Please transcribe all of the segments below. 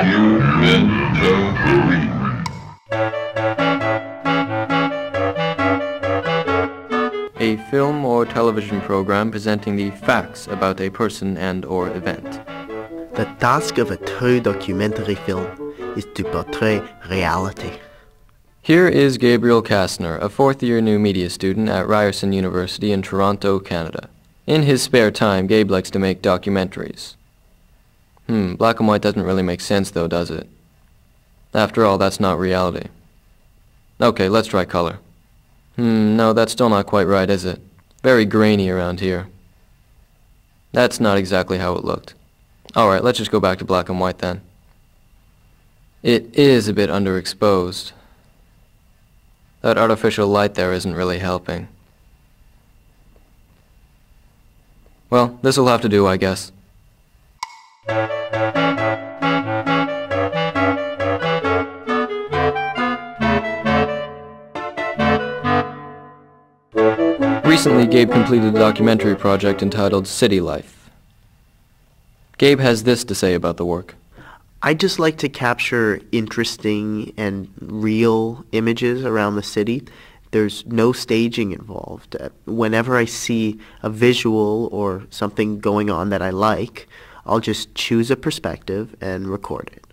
You meant to believe. A film or television program presenting the facts about a person and or event. The task of a true documentary film is to portray reality. Here is Gabriel Kastner, a fourth-year new media student at Ryerson University in Toronto, Canada. In his spare time, Gabe likes to make documentaries. Black and white doesn't really make sense though, does it? After all, that's not reality. Okay, let's try color. No, that's still not quite right, is it? Very grainy around here. That's not exactly how it looked. Alright, let's just go back to black and white then. It is a bit underexposed. That artificial light there isn't really helping. Well, this'll have to do, I guess. Recently, Gabe completed a documentary project entitled City Life. Gabe has this to say about the work. I just like to capture interesting and real images around the city. There's no staging involved. Whenever I see a visual or something going on that I like, I'll just choose a perspective and record it.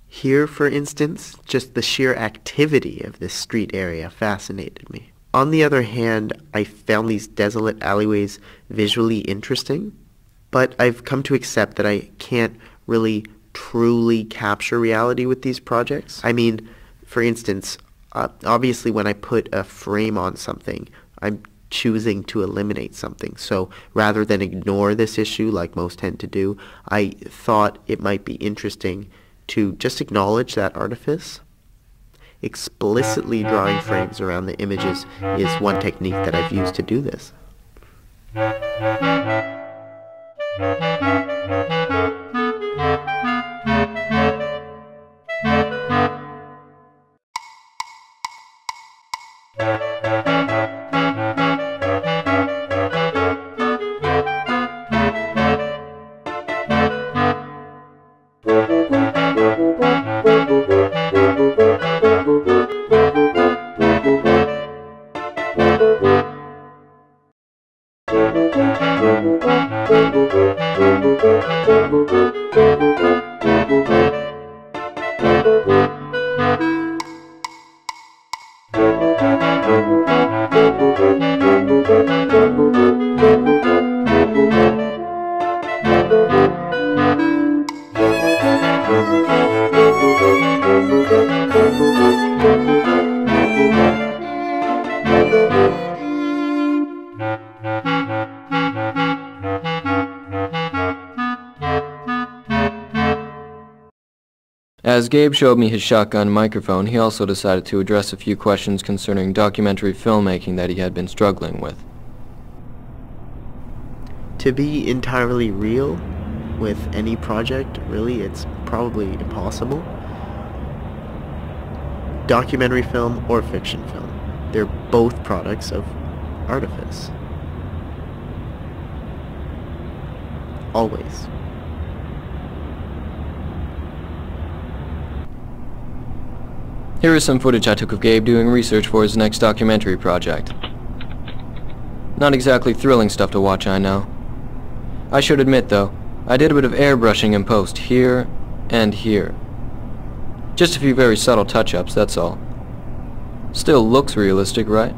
Here, for instance, just the sheer activity of this street area fascinated me. On the other hand, I found these desolate alleyways visually interesting, but I've come to accept that I can't really truly capture reality with these projects. I mean, for instance, obviously when I put a frame on something, I'm choosing to eliminate something. So rather than ignore this issue like most tend to do, I thought it might be interesting to just acknowledge that artifice. Explicitly drawing frames around the images is one technique that I've used to do this. As Gabe showed me his shotgun microphone, he also decided to address a few questions concerning documentary filmmaking that he had been struggling with. To be entirely real with any project, really, it's probably impossible. Documentary film or fiction film, they're both products of artifice. Always. Here is some footage I took of Gabe doing research for his next documentary project. Not exactly thrilling stuff to watch, I know. I should admit, though, I did a bit of airbrushing in post here and here. Just a few very subtle touch-ups, that's all. Still looks realistic, right?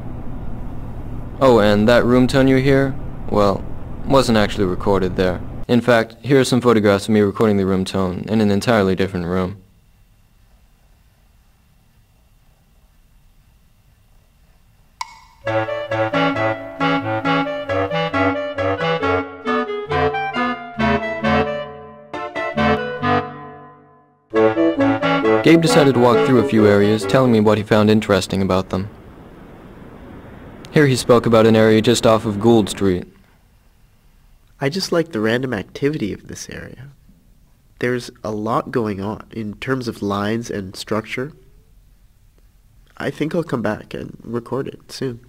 Oh, and that room tone you hear? Well, wasn't actually recorded there. In fact, here are some photographs of me recording the room tone in an entirely different room. Gabe decided to walk through a few areas, telling me what he found interesting about them. Here he spoke about an area just off of Gould Street. I just like the random activity of this area. There's a lot going on in terms of lines and structure. I think I'll come back and record it soon.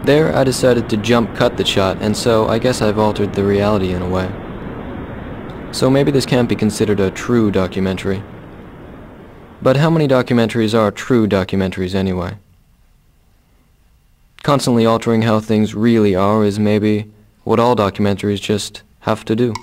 There I decided to jump cut the shot, and so I guess I've altered the reality in a way. So maybe this can't be considered a true documentary. But how many documentaries are true documentaries anyway? Constantly altering how things really are is maybe what all documentaries just have to do.